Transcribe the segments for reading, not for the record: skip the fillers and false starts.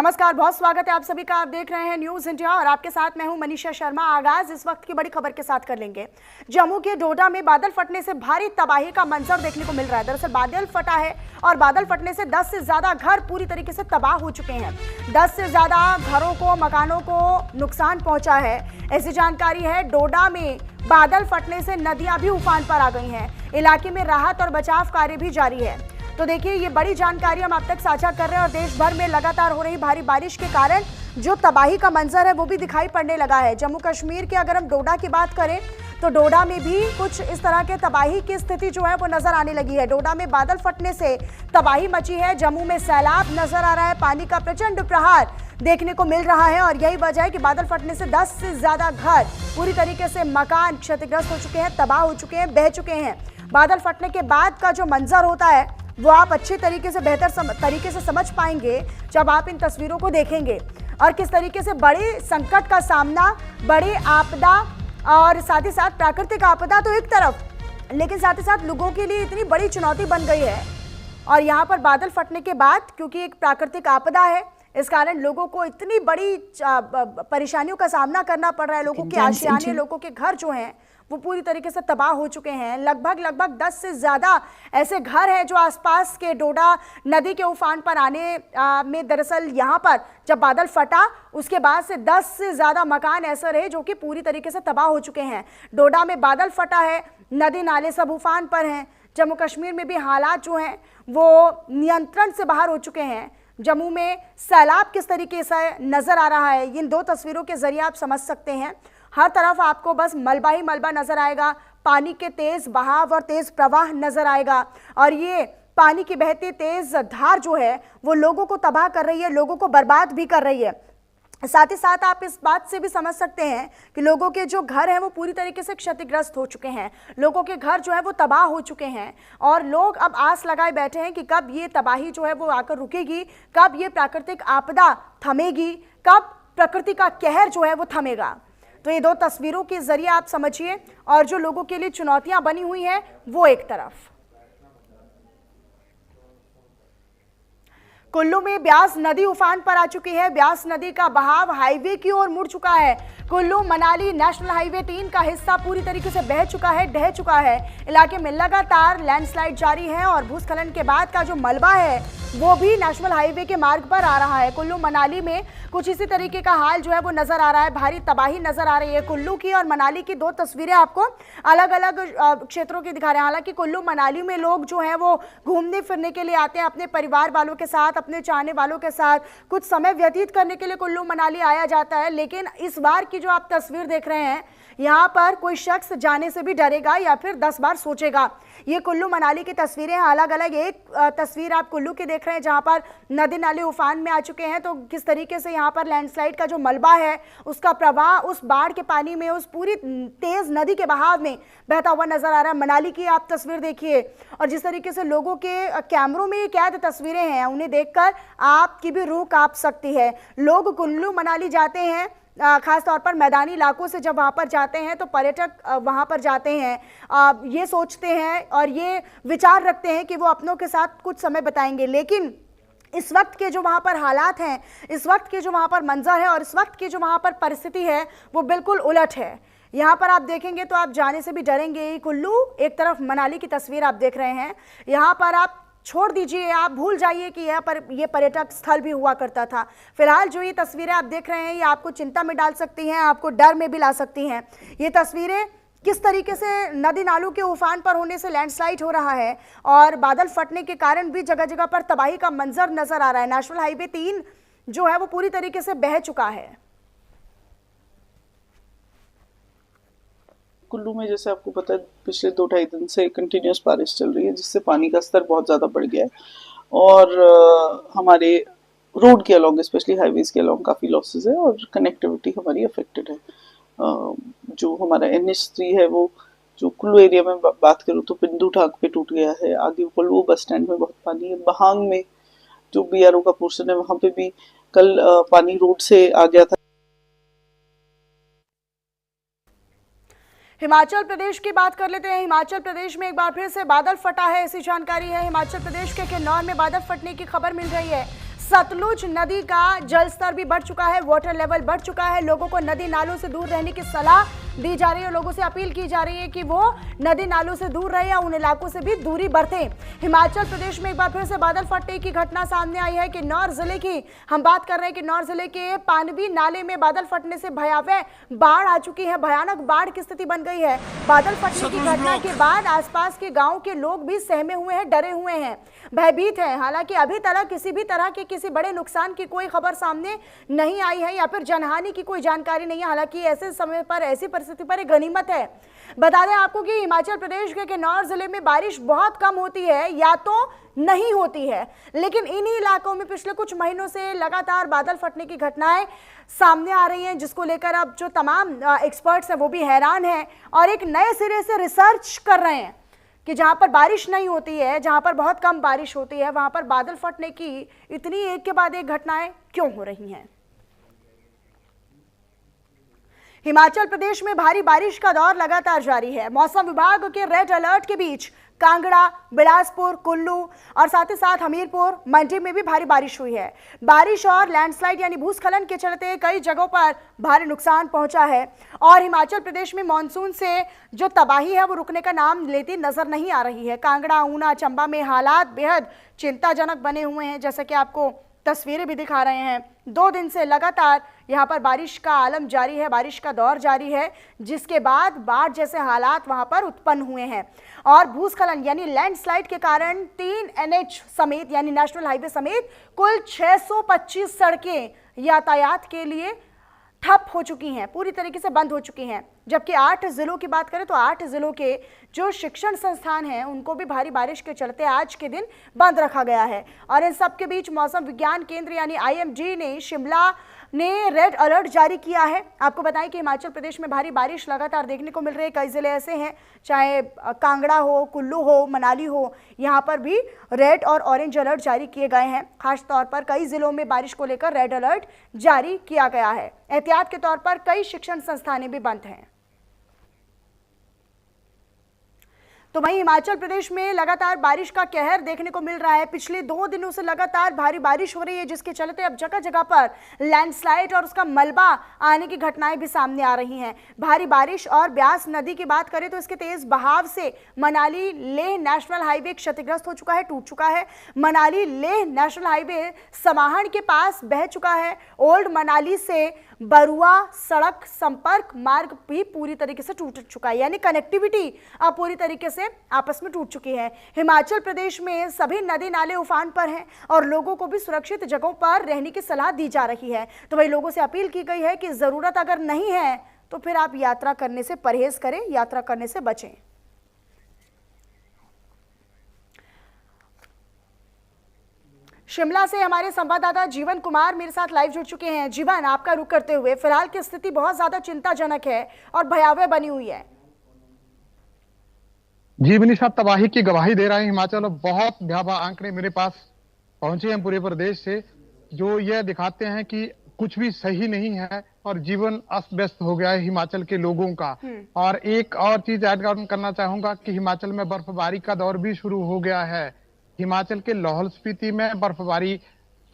नमस्कार, बहुत स्वागत है आप सभी का। आप देख रहे हैं न्यूज इंडिया और आपके साथ मैं हूं मनीषा शर्मा। आगाज इस वक्त की बड़ी खबर के साथ कर लेंगे। जम्मू के डोडा में बादल फटने से भारी तबाही का मंजर देखने को मिल रहा है। दरअसल बादल फटा है और बादल फटने से 10 से ज्यादा घर पूरी तरीके से तबाह हो चुके हैं। 10 से ज्यादा घरों को, मकानों को नुकसान पहुंचा है। ऐसी जानकारी है। डोडा में बादल फटने से नदियां भी उफान पर आ गई हैं। इलाके में राहत और बचाव कार्य भी जारी है। तो देखिए, ये बड़ी जानकारी हम आप तक साझा कर रहे हैं और देश भर में लगातार हो रही भारी बारिश के कारण जो तबाही का मंजर है वो भी दिखाई पड़ने लगा है। जम्मू कश्मीर के अगर हम डोडा की बात करें तो डोडा में भी कुछ इस तरह के तबाही की स्थिति जो है वो नजर आने लगी है। डोडा में बादल फटने से तबाही मची है। जम्मू में सैलाब नजर आ रहा है। पानी का प्रचंड प्रहार देखने को मिल रहा है और यही वजह है कि बादल फटने से 10 से ज्यादा घर पूरी तरीके से मकान क्षतिग्रस्त हो चुके हैं, तबाह हो चुके हैं, बह चुके हैं। बादल फटने के बाद का जो मंजर होता है वो आप अच्छे तरीके से, बेहतर तरीके से समझ पाएंगे जब आप इन तस्वीरों को देखेंगे और किस तरीके से बड़े संकट का सामना, बड़ी आपदा और साथ ही साथ प्राकृतिक आपदा तो एक तरफ, लेकिन साथ ही साथ लोगों के लिए इतनी बड़ी चुनौती बन गई है। और यहाँ पर बादल फटने के बाद, क्योंकि एक प्राकृतिक आपदा है, इस कारण लोगों को इतनी बड़ी परेशानियों का सामना करना पड़ रहा है। लोगों के आशियाने, लोगों के घर जो हैं वो पूरी तरीके से तबाह हो चुके हैं। लगभग 10 से ज़्यादा ऐसे घर हैं जो आसपास के डोडा नदी के उफान पर आने में, दरअसल यहाँ पर जब बादल फटा उसके बाद से 10 से ज़्यादा मकान ऐसे रहे जो कि पूरी तरीके से तबाह हो चुके हैं। डोडा में बादल फटा है, नदी नाले सब उफान पर हैं। जम्मू कश्मीर में भी हालात जो हैं वो नियंत्रण से बाहर हो चुके हैं। जम्मू में सैलाब किस तरीके से नज़र आ रहा है, इन दो तस्वीरों के जरिए आप समझ सकते हैं। हर तरफ आपको बस मलबा ही मलबा नजर आएगा। पानी के तेज बहाव और तेज प्रवाह नजर आएगा और ये पानी की बहती तेज धार जो है वो लोगों को तबाह कर रही है, लोगों को बर्बाद भी कर रही है। साथ ही साथ आप इस बात से भी समझ सकते हैं कि लोगों के जो घर हैं वो पूरी तरीके से क्षतिग्रस्त हो चुके हैं। लोगों के घर जो है वो तबाह हो चुके हैं और लोग अब आस लगाए बैठे हैं कि कब ये तबाही जो है वो आकर रुकेगी, कब ये प्राकृतिक आपदा थमेगी, कब प्रकृति का कहर जो है वो थमेगा। तो ये दो तस्वीरों के जरिए आप समझिए। और जो लोगों के लिए चुनौतियां बनी हुई हैं वो एक तरफ। कुल्लू में ब्यास नदी उफान पर आ चुकी है। ब्यास नदी का बहाव हाईवे की ओर मुड़ चुका है। कुल्लू मनाली नेशनल हाईवे 3 का हिस्सा पूरी तरीके से बह चुका है, ढह चुका है। इलाके में लगातार लैंडस्लाइड जारी है और भूस्खलन के बाद का जो मलबा है वो भी नेशनल हाईवे के मार्ग पर आ रहा है। कुल्लू मनाली में कुछ इसी तरीके का हाल जो है वो नजर आ रहा है। भारी तबाही नजर आ रही है। कुल्लू की और मनाली की दो तस्वीरें आपको अलग अलग क्षेत्रों की दिखा रहे हैं। हालांकि कुल्लू मनाली में लोग जो हैं वो घूमने फिरने के लिए आते हैं, अपने परिवार वालों के साथ, अपने चाहने वालों के साथ कुछ समय व्यतीत करने के लिए कुल्लू मनाली आया जाता है। लेकिन इस बार की जो आप तस्वीर देख रहे हैं, यहाँ पर कोई शख्स जाने से भी डरेगा या फिर 10 बार सोचेगा। ये कुल्लू मनाली की तस्वीरें हैं अलग अलग। एक तस्वीर आप कुल्लू की देख रहे हैं जहाँ पर नदी नाले उफान में आ चुके हैं, तो किस तरीके से यहाँ पर लैंडस्लाइड का जो मलबा है उसका प्रवाह उस बाढ़ के पानी में, उस पूरी तेज नदी के बहाव में बहता हुआ नजर आ रहा है। मनाली की आप तस्वीर देखिए और जिस तरीके से लोगों के कैमरों में कैद तस्वीरें हैं, उन्हें देखकर आपकी भी रूह कांप सकती है। लोग कुल्लू मनाली जाते हैं, खास तौर पर मैदानी इलाकों से जब वहाँ पर जाते हैं तो पर्यटक वहाँ पर जाते हैं, ये सोचते हैं और ये विचार रखते हैं कि वो अपनों के साथ कुछ समय बिताएंगे। लेकिन इस वक्त के जो वहाँ पर हालात हैं, इस वक्त के जो वहाँ पर मंजर है और इस वक्त की जो वहाँ पर परिस्थिति है वो बिल्कुल उलट है। यहाँ पर आप देखेंगे तो आप जाने से भी डरेंगे। कुल्लू एक तरफ, मनाली की तस्वीर आप देख रहे हैं। यहाँ पर आप छोड़ दीजिए, आप भूल जाइए कि यहाँ पर ये पर्यटक स्थल भी हुआ करता था। फिलहाल जो ये तस्वीरें आप देख रहे हैं ये आपको चिंता में डाल सकती हैं, आपको डर में भी ला सकती हैं। ये तस्वीरें किस तरीके से नदी नालों के उफान पर होने से लैंडस्लाइड हो रहा है और बादल फटने के कारण भी जगह जगह पर तबाही का मंजर नजर आ रहा है। नेशनल हाईवे 3 जो है वो पूरी तरीके से बह चुका है। कुल्लू में जैसे आपको पता है पिछले 2-2.5 दिन से कंटिन्यूस बारिश चल रही है जिससे पानी का स्तर बहुत ज़्यादा बढ़ गया है और हमारे रोड के अलॉन्ग, स्पेशली हाईवेज के अलॉन्ग काफ़ी लॉसेस है और कनेक्टिविटी हमारी अफेक्टेड है। जो हमारा NH3 है वो जो कुल्लू एरिया में बात करूँ तो बिंदु ठाक पे टूट गया है। आगे कुल्लू बस स्टैंड में बहुत पानी है। बहांग में जो BRO का पोर्शन है वहाँ पे भी कल पानी रोड से आ गया था। हिमाचल प्रदेश की बात कर लेते हैं। हिमाचल प्रदेश में एक बार फिर से बादल फटा है, ऐसी जानकारी है। हिमाचल प्रदेश के किन्नौर में बादल फटने की खबर मिल रही है। सतलुज नदी का जलस्तर भी बढ़ चुका है, वाटर लेवल बढ़ चुका है। लोगों को नदी नालों से दूर रहने की सलाह दी जा रही है, लोगों से अपील की जा रही है कि वो नदी नालों से दूर रहे या उन इलाकों से भी दूरी बरतें। हिमाचल प्रदेश में एक बार फिर से बादल फटने की घटना सामने आई है। किन्नौर जिले की हम बात कर रहे हैं। किन्नौर जिले के पानवी नाले में बादल फटने से भयावह बाढ़ आ चुकी है, भयानक बाढ़ की स्थिति बन गई है। बादल फटने की घटना के बाद आसपास के गांव के लोग भी सहमे हुए हैं, डरे हुए हैं, भयभीत हैं। हालांकि अभी तक किसी भी तरह के किसी बड़े नुकसान की कोई खबर सामने नहीं आई है या फिर जनहानि की कोई जानकारी नहीं है। हालांकि ऐसे समय पर, ऐसी परिस्थिति पर एक गनीमत है। बता दें आपको कि हिमाचल प्रदेश के किन्नौर जिले में बारिश बहुत कम होती है या तो नहीं होती है, लेकिन इन्हीं इलाकों में पिछले कुछ महीनों से लगातार बादल फटने की घटनाएं सामने आ रही हैं, जिसको लेकर अब जो तमाम एक्सपर्ट्स हैं वो भी हैरान हैं और एक नए सिरे से रिसर्च कर रहे हैं कि जहां पर बारिश नहीं होती है, जहां पर बहुत कम बारिश होती है, वहां पर बादल फटने की इतनी एक के बाद एक घटनाएं क्यों हो रही हैं। हिमाचल प्रदेश में भारी बारिश का दौर लगातार जारी है। मौसम विभाग के रेड अलर्ट के बीच कांगड़ा, बिलासपुर, कुल्लू और साथ ही साथ हमीरपुर, मंडी में भी भारी बारिश हुई है। बारिश और लैंडस्लाइड यानी भूस्खलन के चलते कई जगहों पर भारी नुकसान पहुंचा है और हिमाचल प्रदेश में मानसून से जो तबाही है वो रुकने का नाम लेती नजर नहीं आ रही है। कांगड़ा, ऊना, चंबा में हालात बेहद चिंताजनक बने हुए हैं, जैसा कि आपको तस्वीरें भी दिखा रहे हैं। 2 दिन से लगातार यहाँ पर बारिश का आलम जारी है, बारिश का दौर जारी है, जिसके बाद बाढ़ जैसे हालात वहाँ पर उत्पन्न हुए हैं और भूस्खलन यानी लैंडस्लाइड के कारण 3 NH समेत यानी नेशनल हाईवे समेत कुल 625 सड़कें यातायात के लिए ठप हो चुकी हैं, पूरी तरीके से बंद हो चुकी हैं। जबकि 8 जिलों की बात करें तो 8 जिलों के जो शिक्षण संस्थान हैं उनको भी भारी बारिश के चलते आज के दिन बंद रखा गया है। और इन सब के बीच मौसम विज्ञान केंद्र यानी IMD ने शिमला ने रेड अलर्ट जारी किया है। आपको बताएं कि हिमाचल प्रदेश में भारी बारिश लगातार देखने को मिल रही है। कई जिले ऐसे हैं, चाहे कांगड़ा हो, कुल्लू हो, मनाली हो, यहाँ पर भी रेड और ऑरेंज अलर्ट जारी किए गए हैं। खास तौर पर कई जिलों में बारिश को लेकर रेड अलर्ट जारी किया गया है। एहतियात के तौर पर कई शिक्षण संस्थानें भी बंद हैं। तो वहीं हिमाचल प्रदेश में लगातार बारिश का कहर देखने को मिल रहा है। पिछले 2 दिनों से लगातार भारी बारिश हो रही है, जिसके चलते अब जगह जगह पर लैंडस्लाइड और उसका मलबा आने की घटनाएं भी सामने आ रही हैं। भारी बारिश और ब्यास नदी की बात करें तो इसके तेज बहाव से मनाली लेह नेशनल हाईवे क्षतिग्रस्त हो चुका है, टूट चुका है। मनाली लेह नेशनल हाईवे समाहण के पास बह चुका है। ओल्ड मनाली से बरुआ सड़क संपर्क मार्ग भी पूरी तरीके से टूट चुका है, यानी कनेक्टिविटी अब पूरी तरीके से आपस में टूट चुकी है। हिमाचल प्रदेश में सभी नदी नाले उफान पर हैं और लोगों को भी सुरक्षित जगहों पर रहने की सलाह दी जा रही है। तो वही लोगों से अपील की गई है कि जरूरत अगर नहीं है तो फिर आप यात्रा करने से परहेज करें, यात्रा करने से बचें। शिमला से हमारे संवाददाता जीवन कुमार मेरे साथ लाइव जुड़ चुके हैं। जीवन, आपका रुख करते हुए, फिलहाल की स्थिति बहुत ज्यादा चिंताजनक है और भयावह बनी हुई है। जी मनीषा, तबाही की गवाही दे रहा है हिमाचल। बहुत भयावह आंकड़े मेरे पास पहुंचे हैं पूरे प्रदेश से, जो यह दिखाते हैं कि कुछ भी सही नहीं है और जीवन अस्त व्यस्त हो गया है हिमाचल के लोगों का। और एक और चीज ऐड करना चाहूंगा कि हिमाचल में बर्फबारी का दौर भी शुरू हो गया है। हिमाचल के लाहौल स्पीति में बर्फबारी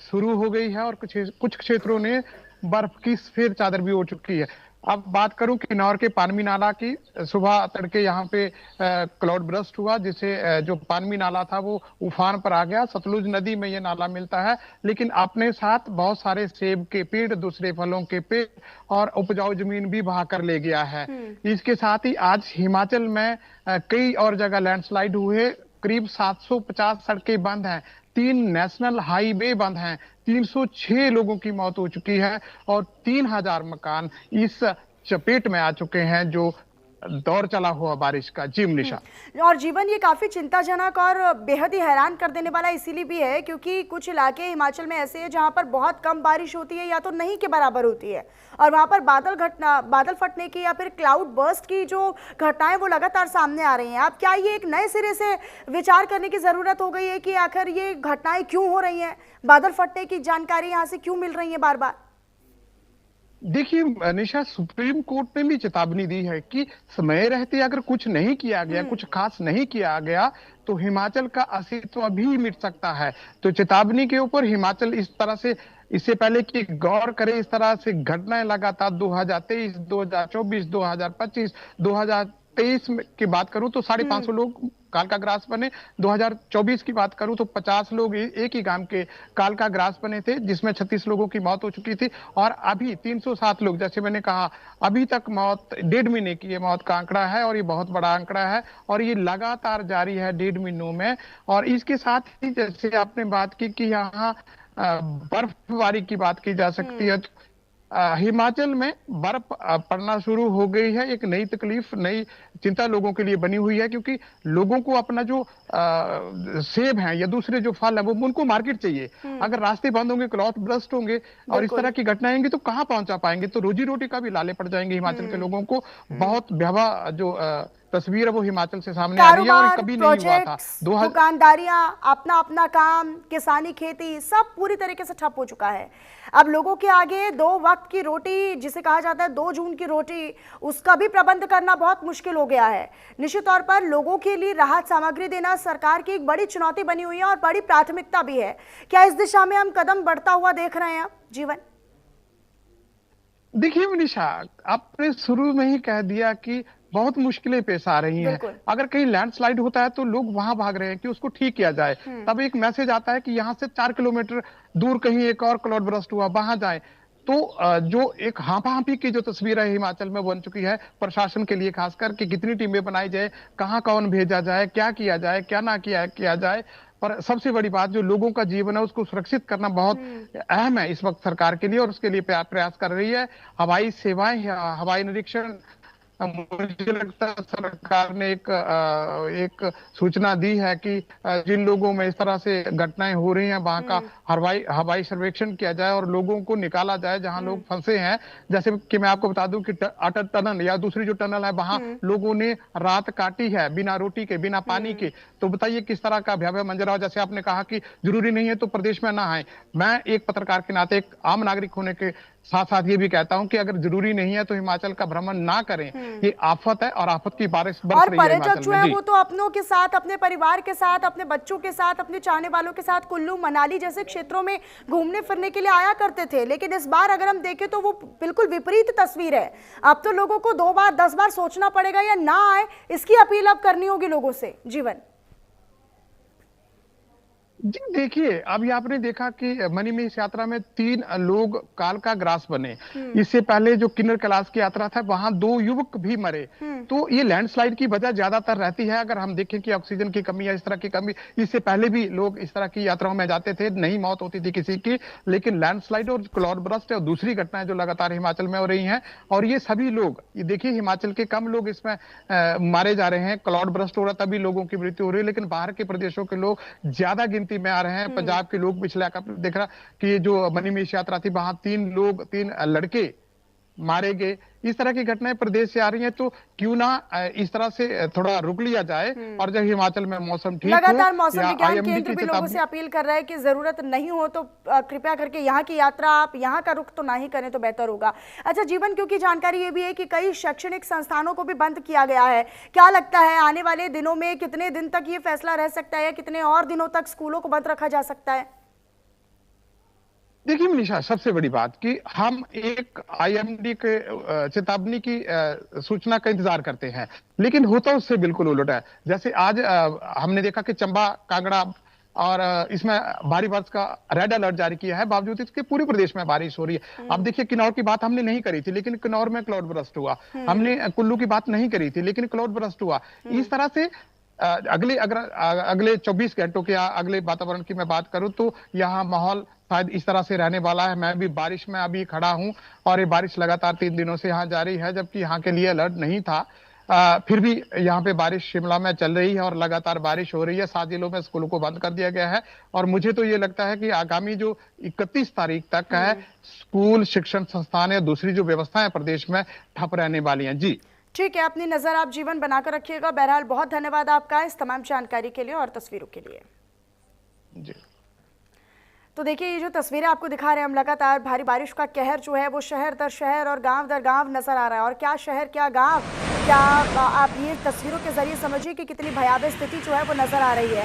शुरू हो गई है और कुछ क्षेत्रों ने बर्फ की सफेद चादर भी ओढ़ चुकी है। अब बात करूं किन्नौर के पानवी नाला की, सुबह तड़के यहाँ पे क्लाउड बर्स्ट हुआ, जिससे जो पानवी नाला था वो उफान पर आ गया। सतलुज नदी में ये नाला मिलता है, लेकिन अपने साथ बहुत सारे सेब के पेड़, दूसरे फलों के पेड़ और उपजाऊ जमीन भी बहा कर ले गया है। इसके साथ ही आज हिमाचल में कई और जगह लैंडस्लाइड हुए। करीब 750 सड़कें बंद हैं, 3 नेशनल हाईवे बंद हैं, 306 लोगों की मौत हो चुकी है और 3000 मकान इस चपेट में आ चुके हैं जो दौर चला हुआ बारिश का। जी मनीषा। और जीवन, ये काफी चिंताजनक और बेहद ही हैरान कर देने वाला इसीलिए भी है क्योंकि कुछ इलाके हिमाचल में ऐसे हैं जहां पर बहुत कम बारिश होती है या तो नहीं के बराबर होती है और वहां पर बादल फटने की या फिर क्लाउड बर्स्ट की जो घटनाएं वो लगातार सामने आ रही हैं। अब क्या ये एक नए सिरे से विचार करने की जरूरत हो गई है कि आखिर ये घटनाएं क्यों हो रही हैं, बादल फटने की जानकारी यहाँ से क्यों मिल रही है बार बार? देखिए निशा, सुप्रीम कोर्ट ने भी चेतावनी दी है कि समय रहते अगर कुछ नहीं किया गया, कुछ खास नहीं किया गया, तो हिमाचल का अस्तित्व भी मिट सकता है। तो चेतावनी के ऊपर हिमाचल इस तरह से, इससे पहले कि गौर करे, इस तरह से घटनाएं लगातार 2023, 2024, 2025, 2023 की बात करूं तो 550 लोग काल का ग्रास बने। 2024 की बात करूं तो 50 लोग एक ही गांव के काल का ग्रास बने थे, जिसमें 36 लोगों की मौत हो चुकी थी। और अभी 307 लोग, जैसे मैंने कहा, अभी तक मौत, 1.5 महीने की ये मौत का आंकड़ा है, और ये बहुत बड़ा आंकड़ा है, और ये लगातार जारी है 1.5 महीनों में। और इसके साथ ही जैसे आपने बात की कि यहाँ बर्फबारी की बात की जा सकती है, तो हिमाचल में बर्फ पड़ना शुरू हो गई है। एक नई तकलीफ, नई चिंता लोगों के लिए बनी हुई है, क्योंकि लोगों को अपना जो सेब है या दूसरे जो फल है वो उनको मार्केट चाहिए। अगर रास्ते बंद होंगे, क्लॉथ ब्रस्ट होंगे और इस तरह की घटनाएं आएंगी तो कहाँ पहुंचा पाएंगे? तो रोजी रोटी का भी लाले पड़ जाएंगे हिमाचल के लोगों को। बहुत भयावह जो तस्वीर है वो हिमाचल से सामने आ रही है, और कारोबार, कभी नहीं हुआ था। प्रोजेक्ट्स, दुकानदारियां, अपना अपना काम, किसानी, खेती, सब पूरी तरीके से ठप हो चुका है। अब लोगों के आगे 2 वक्त की रोटी, जिसे कहा जाता है 2 जून की रोटी, उसका भी प्रबंध करना बहुत मुश्किल हो गया है। निश्चित तौर पर लोगों के लिए राहत सामग्री देना सरकार की एक बड़ी चुनौती बनी हुई है और बड़ी प्राथमिकता भी है। क्या इस दिशा में हम कदम बढ़ता हुआ देख रहे हैं अब, जीवन? देखिए मनीषा, आपने शुरू में ही कह दिया कि बहुत मुश्किलें पेश आ रही हैं। अगर कहीं लैंडस्लाइड होता है तो लोग वहां भाग रहे हैं कि उसको ठीक किया जाए। तब एक मैसेज आता है कि यहाँ से 4 किलोमीटर दूर कहीं एक और क्लाउड बर्स्ट हुआ, वहां जाए। तो जो एक हाँपा-हाँपी की जो तस्वीर है हिमाचल में बन चुकी है प्रशासन के लिए, खासकर कि कितनी टीमें बनाई जाए, कहाँ कौन भेजा जाए, क्या किया जाए, क्या ना किया जाए। पर सबसे बड़ी बात, जो लोगों का जीवन है उसको सुरक्षित करना बहुत अहम है इस वक्त सरकार के लिए, और उसके लिए प्रयास कर रही है। हवाई सेवाएं, हवाई निरीक्षण, मुझे लगता है सरकार ने एक सूचना दी है कि जिन लोगों में इस तरह से घटनाएं हो रही हैं वहां का हवाई सर्वेक्षण किया जाए और लोगों को निकाला जाए जहां लोग फंसे हैं। जैसे कि मैं आपको बता दूं कि अटल टनल या दूसरी जो टनल है, वहां लोगों ने रात काटी है बिना रोटी के, बिना पानी के। तो बताइए किस तरह का भयावह मंजर है। जैसे आपने कहा कि जरूरी नहीं है तो प्रदेश में ना आए, मैं एक पत्रकार के नाते, एक आम नागरिक होने के साथ साथ ये भी कहता हूं कि अगर जरूरी नहीं है तो हिमाचल का भ्रमण ना करें। ये आफत है, और आफत की बारिश बरस और रही है पर्यटक हिमाचल जो में। है जी। वो तो अपनों के साथ, अपने परिवार के साथ, अपने बच्चों के साथ, अपने चाहने वालों के साथ कुल्लू मनाली जैसे क्षेत्रों में घूमने फिरने के लिए आया करते थे, लेकिन इस बार अगर हम देखें तो वो बिल्कुल विपरीत तस्वीर है। अब तो लोगों को 2 बार 10 बार सोचना पड़ेगा या ना आए, इसकी अपील अब करनी होगी लोगों से। जीवन जी देखिए, अभी आपने देखा कि मणिमहेश यात्रा में 3 लोग काल का ग्रास बने। इससे पहले जो किन्नर कैलाश की यात्रा था वहां 2 युवक भी मरे। तो ये लैंडस्लाइड की वजह ज्यादातर रहती है। अगर हम देखें कि ऑक्सीजन की कमी या इस तरह की कमी, इससे पहले भी लोग इस तरह की यात्राओं में जाते थे, नहीं मौत होती थी किसी की। लेकिन लैंडस्लाइड और क्लाउड बर्स्ट और दूसरी घटनाएं जो लगातार हिमाचल में हो रही हैं, और ये सभी लोग, ये देखिए हिमाचल के कम लोग इसमें मारे जा रहे हैं। क्लाउड बर्स्ट हो रहा तभी लोगों की मृत्यु हो रही है, लेकिन बाहर के प्रदेशों के लोग ज्यादा गिनती में आ रहे हैं। पंजाब के लोग, पिछले देख रहा कि जो मणिमहेश यात्रा थी वहां 3 लड़के मारे गए। इस तरह की घटनाएं प्रदेश से आ रही हैं, तो क्यों ना इस तरह से थोड़ा रुक लिया जाए, और जब हिमाचल में मौसम ठीक हो। लगातार मौसम विज्ञान IMD केंद्र की भी लोगों से अपील कर रहा है कि जरूरत नहीं हो तो कृपया करके यहाँ की यात्रा, आप यहाँ का रुख तो ना ही करें तो बेहतर होगा। अच्छा जीवन, क्योंकि जानकारी ये भी है कि कई शैक्षणिक संस्थानों को भी बंद किया गया है, क्या लगता है आने वाले दिनों में कितने दिन तक ये फैसला रह सकता है, या कितने और दिनों तक स्कूलों को बंद रखा जा सकता है? देखिए मनीषा, सबसे बड़ी बात कि हम एक IMD के चेतावनी की सूचना का इंतजार करते हैं, लेकिन होता उससे बिल्कुल उलट है। जैसे आज हमने देखा कि चंबा, कांगड़ा और इसमें भारी बारिश का रेड अलर्ट जारी किया है, बावजूद इसके पूरे प्रदेश में बारिश हो रही है। अब देखिए, किन्नौर की बात हमने नहीं करी थी, लेकिन किन्नौर में क्लाउड बर्स्ट हुआ। हमने कुल्लू की बात नहीं करी थी, लेकिन क्लाउड बर्स्ट हुआ। इस तरह से अगले 24 घंटों के अगले वातावरण की मैं बात करूं तो यहाँ माहौल शायद इस तरह से रहने वाला है। मैं भी बारिश में अभी खड़ा हूं, और ये बारिश लगातार 3 दिनों से यहाँ जारी है, जबकि यहाँ के लिए अलर्ट नहीं था। फिर भी यहाँ पे बारिश शिमला में चल रही है और लगातार बारिश हो रही है। 7 जिलों में स्कूलों को बंद कर दिया गया है, और मुझे तो ये लगता है कि आगामी जो 31 तारीख तक है, स्कूल, शिक्षण संस्थान या दूसरी जो व्यवस्थाएं प्रदेश में ठप रहने वाली हैं। जी ठीक है, अपनी नजर आप जीवन बनाकर रखिएगा। बहरहाल बहुत धन्यवाद आपका इस तमाम जानकारी के लिए और तस्वीरों के लिए। जी। तो देखिए ये जो तस्वीरें आपको दिखा रहे हैं हम, लगातार भारी बारिश का कहर जो है वो शहर दर शहर और गांव दर गांव नजर आ रहा है। और क्या शहर क्या गांव, क्या आप ये तस्वीरों के जरिए समझिए कि कितनी भयावह स्थिति जो है वो नजर आ रही है।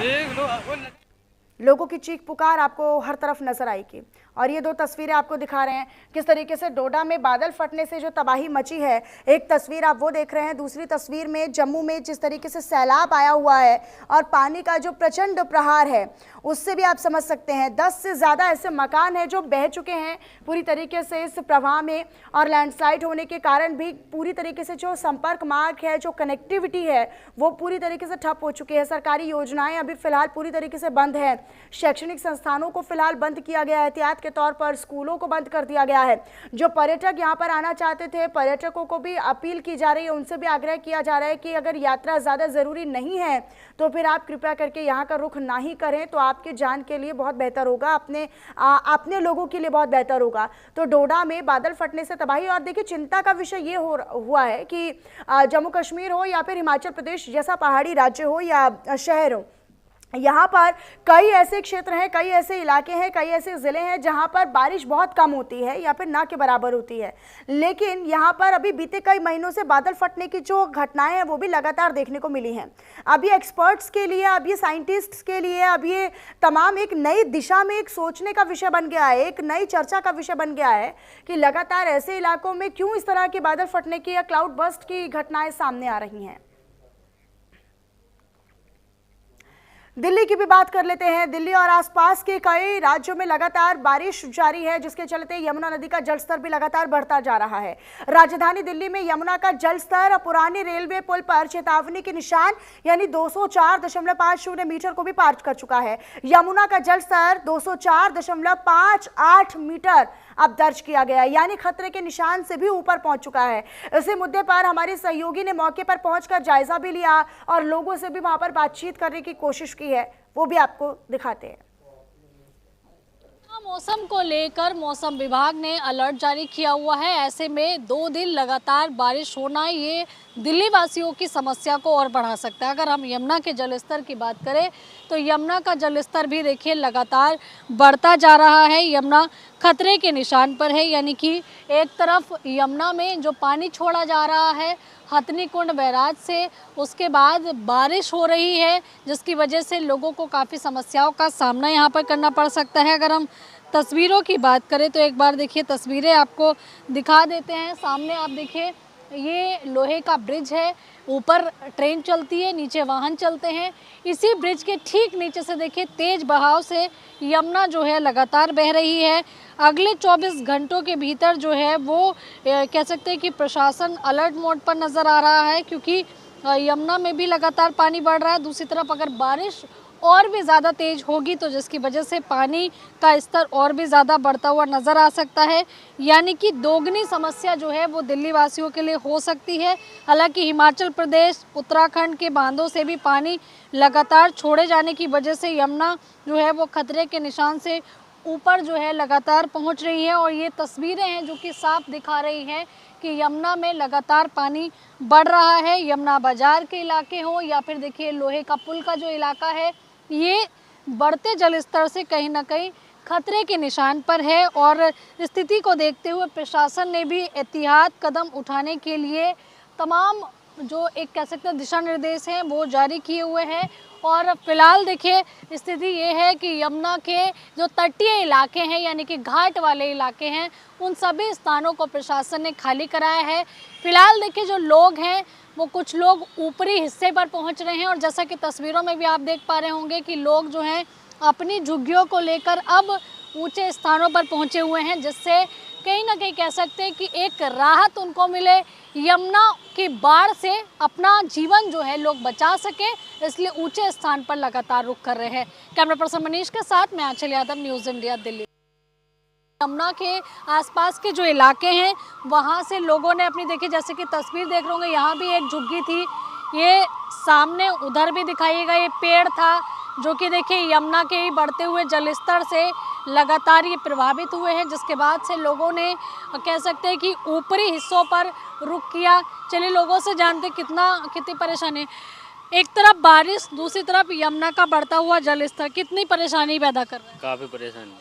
लोगों की चीख पुकार आपको हर तरफ नजर आएगी। और ये दो तस्वीरें आपको दिखा रहे हैं किस तरीके से डोडा में बादल फटने से जो तबाही मची है। एक तस्वीर आप वो देख रहे हैं, दूसरी तस्वीर में जम्मू में जिस तरीके से सैलाब आया हुआ है और पानी का जो प्रचंड प्रहार है उससे भी आप समझ सकते हैं 10 से ज़्यादा ऐसे मकान हैं जो बह चुके हैं पूरी तरीके से इस प्रवाह में। और लैंडस्लाइड होने के कारण भी पूरी तरीके से जो संपर्क मार्ग है, जो कनेक्टिविटी है वो पूरी तरीके से ठप हो चुकी है। सरकारी योजनाएं अभी फिलहाल पूरी तरीके से बंद है। शैक्षणिक संस्थानों को फिलहाल बंद किया गया है, एहतियात के तौर पर स्कूलों को बंद कर दिया गया है। जो पर्यटक यहाँ पर आना चाहते थे, पर्यटकों को भी अपील की जा रही है, उनसे भी आग्रह किया जा रहा है कि अगर यात्रा ज़्यादा ज़रूरी नहीं है तो फिर आप कृपया करके यहाँ का रुख ना ही करें, तो आपके जान के लिए बहुत बेहतर होगा, अपने लोगों के लिए बहुत बेहतर होगा। तो डोडा में बादल फटने से तबाही, और देखिए चिंता का विषय ये हुआ है कि जम्मू कश्मीर हो या फिर हिमाचल प्रदेश जैसा पहाड़ी राज्य हो या शहर हो, यहाँ पर कई ऐसे क्षेत्र हैं, कई ऐसे इलाके हैं, कई ऐसे ज़िले हैं जहाँ पर बारिश बहुत कम होती है या फिर ना के बराबर होती है। लेकिन यहाँ पर अभी बीते कई महीनों से बादल फटने की जो घटनाएं हैं वो भी लगातार देखने को मिली हैं। अब ये एक्सपर्ट्स के लिए, अब ये साइंटिस्ट्स के लिए, अब ये तमाम एक नई दिशा में एक सोचने का विषय बन गया है, एक नई चर्चा का विषय बन गया है कि लगातार ऐसे इलाकों में क्यों इस तरह के बादल फटने की या क्लाउड बर्स्ट की घटनाएं सामने आ रही हैं। दिल्ली की भी बात कर लेते हैं। दिल्ली और आसपास के कई राज्यों में लगातार बारिश जारी है, जिसके चलते यमुना नदी का जलस्तर भी लगातार बढ़ता जा रहा है। राजधानी दिल्ली में यमुना का जलस्तर पुरानी रेलवे पुल पर चेतावनी के निशान यानी 204.50 मीटर को भी पार कर चुका है। यमुना का जलस्तर 204.58 मीटर अब दर्ज किया गया है, यानी खतरे के निशान से भी ऊपर पहुंच चुका है। इसी मुद्दे पर हमारे सहयोगी ने मौके पर पहुंचकर जायजा भी लिया और लोगों से भी वहां पर बातचीत करने की कोशिश की है, वो भी आपको दिखाते हैं। मौसम को लेकर मौसम विभाग ने अलर्ट जारी किया हुआ है। ऐसे में 2 दिन लगातार बारिश होना ये दिल्ली वासियों की समस्या को और बढ़ा सकता है। अगर हम यमुना के जलस्तर की बात करें तो यमुना का जलस्तर भी देखिए लगातार बढ़ता जा रहा है। यमुना खतरे के निशान पर है, यानी कि एक तरफ यमुना में जो पानी छोड़ा जा रहा है हथनी कुंड बैराज से, उसके बाद बारिश हो रही है जिसकी वजह से लोगों को काफ़ी समस्याओं का सामना यहाँ पर करना पड़ सकता है। अगर हम तस्वीरों की बात करें तो एक बार देखिए तस्वीरें आपको दिखा देते हैं। सामने आप देखिए ये लोहे का ब्रिज है, ऊपर ट्रेन चलती है, नीचे वाहन चलते हैं। इसी ब्रिज के ठीक नीचे से देखिए तेज बहाव से यमुना जो है लगातार बह रही है। अगले 24 घंटों के भीतर जो है वो कह सकते हैं कि प्रशासन अलर्ट मोड पर नज़र आ रहा है, क्योंकि यमुना में भी लगातार पानी बढ़ रहा है। दूसरी तरफ अगर बारिश और भी ज़्यादा तेज़ होगी तो जिसकी वजह से पानी का स्तर और भी ज़्यादा बढ़ता हुआ नज़र आ सकता है, यानी कि दोगुनी समस्या जो है वो दिल्ली वासियों के लिए हो सकती है। हालांकि हिमाचल प्रदेश, उत्तराखंड के बांधों से भी पानी लगातार छोड़े जाने की वजह से यमुना जो है वो खतरे के निशान से ऊपर जो है लगातार पहुंच रही है। और ये तस्वीरें हैं जो कि साफ दिखा रही हैं कि यमुना में लगातार पानी बढ़ रहा है। यमुना बाजार के इलाके हो या फिर देखिए लोहे का पुल का जो इलाका है, ये बढ़ते जलस्तर से कहीं ना कहीं खतरे के निशान पर है। और स्थिति को देखते हुए प्रशासन ने भी एहतियात कदम उठाने के लिए तमाम जो एक कह सकते हैं दिशा निर्देश हैं वो जारी किए हुए हैं। और फिलहाल देखिए स्थिति ये है कि यमुना के जो तटीय इलाके हैं यानी कि घाट वाले इलाके हैं, उन सभी स्थानों को प्रशासन ने खाली कराया है। फिलहाल देखिए जो लोग हैं वो कुछ लोग ऊपरी हिस्से पर पहुंच रहे हैं, और जैसा कि तस्वीरों में भी आप देख पा रहे होंगे कि लोग जो हैं अपनी झुग्गियों को लेकर अब ऊंचे स्थानों पर पहुंचे हुए हैं, जिससे कहीं ना कहीं कह सकते हैं कि एक राहत उनको मिले, यमुना की बाढ़ से अपना जीवन जो है लोग बचा सके, इसलिए ऊंचे स्थान पर लगातार रुख कर रहे हैं। कैमरा पर्सन मनीष के साथ मैं आंचल यादव, न्यूज़ इंडिया, दिल्ली। यमुना के आसपास के जो इलाके हैं वहाँ से लोगों ने अपनी देखिए, जैसे कि तस्वीर देख रहे होंगे, यहाँ भी एक झुग्गी थी, ये सामने उधर भी दिखाइएगा ये पेड़ था जो कि देखिए यमुना के ही बढ़ते हुए जलस्तर से लगातार ये प्रभावित हुए हैं, जिसके बाद से लोगों ने कह सकते हैं कि ऊपरी हिस्सों पर रुख किया। चलिए लोगों से जानते कितनी परेशानी, एक तरफ बारिश, दूसरी तरफ यमुना का बढ़ता हुआ जलस्तर कितनी परेशानी पैदा कर रहा है। काफ़ी परेशानी।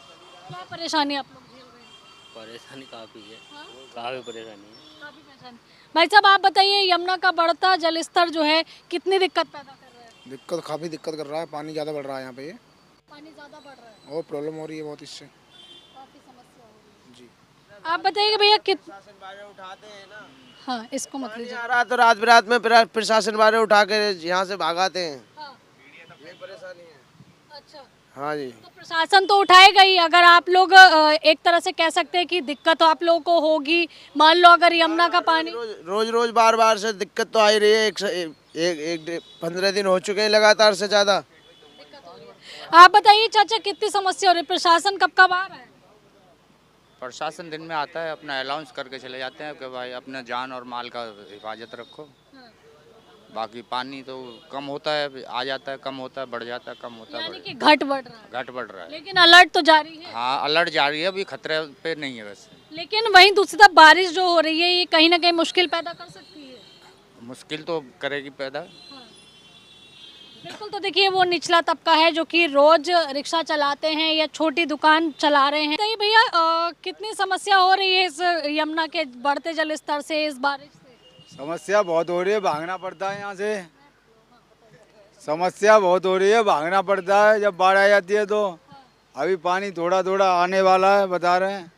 क्या परेशानी आप लोग झेल रहे हैं? परेशानी काफ़ी है। हाँ? काफ़ी परेशानी है। काफी परेशानी। भाई साहब आप बताइए, यमुना का बढ़ता जलस्तर जो है कितनी दिक्कत पैदा कर रहा है? दिक्कत काफ़ी दिक्कत कर रहा है, पानी ज़्यादा बढ़ रहा है यहाँ पे, पानी ज्यादा बढ़ रहा है, और प्रॉब्लम हो रही है बहुत इससे। काफी समस्या हो रही जी है। आप बताइए कि भैया हाँ, इसको मत लीजिए। आ रहा तो रात बिरात में प्रशासन वाले उठा के यहाँ से भागाते हैं। हाँ, ये परेशानी है। अच्छा, हाँ जी। तो प्रशासन तो उठाएगा ही। अगर आप लोग एक तरह से कह सकते हैं कि दिक्कत आप लोगों को होगी, मान लो अगर यमुना का पानी रोज बार बार से दिक्कत तो आ ही रही है। एक 15 दिन हो चुके हैं लगातार से ज्यादा। आप बताइए चाचा, कितनी समस्या हो रही है? प्रशासन कब कब आ रहा है? प्रशासन दिन में आता है, अपना अलाउंस करके चले जाते हैं कि भाई अपना जान और माल का हिफाजत रखो। बाकी पानी तो कम होता है, आ जाता है, कम होता है, बढ़ जाता है, कम होता है, यानी कि घट बढ़ रहा है, घट बढ़ रहा है। लेकिन अलर्ट तो जारी है। हाँ, अलर्ट जारी है, अभी खतरे पे नहीं है वैसे। लेकिन वहीं दूसरी तरफ बारिश जो हो रही है, ये कहीं ना कहीं मुश्किल पैदा कर सकती है। मुश्किल तो करेगी पैदा। बिल्कुल। तो देखिए, वो निचला तबका है जो कि रोज रिक्शा चलाते हैं या छोटी दुकान चला रहे हैं। तो भैया कितनी समस्या हो रही है इस यमुना के बढ़ते जल स्तर से, इस बारिश से? समस्या बहुत हो रही है, भागना पड़ता है यहाँ से। समस्या बहुत हो रही है, भागना पड़ता है जब बाढ़ आ जाती है तो। अभी पानी थोड़ा थोड़ा आने वाला है, बता रहे हैं।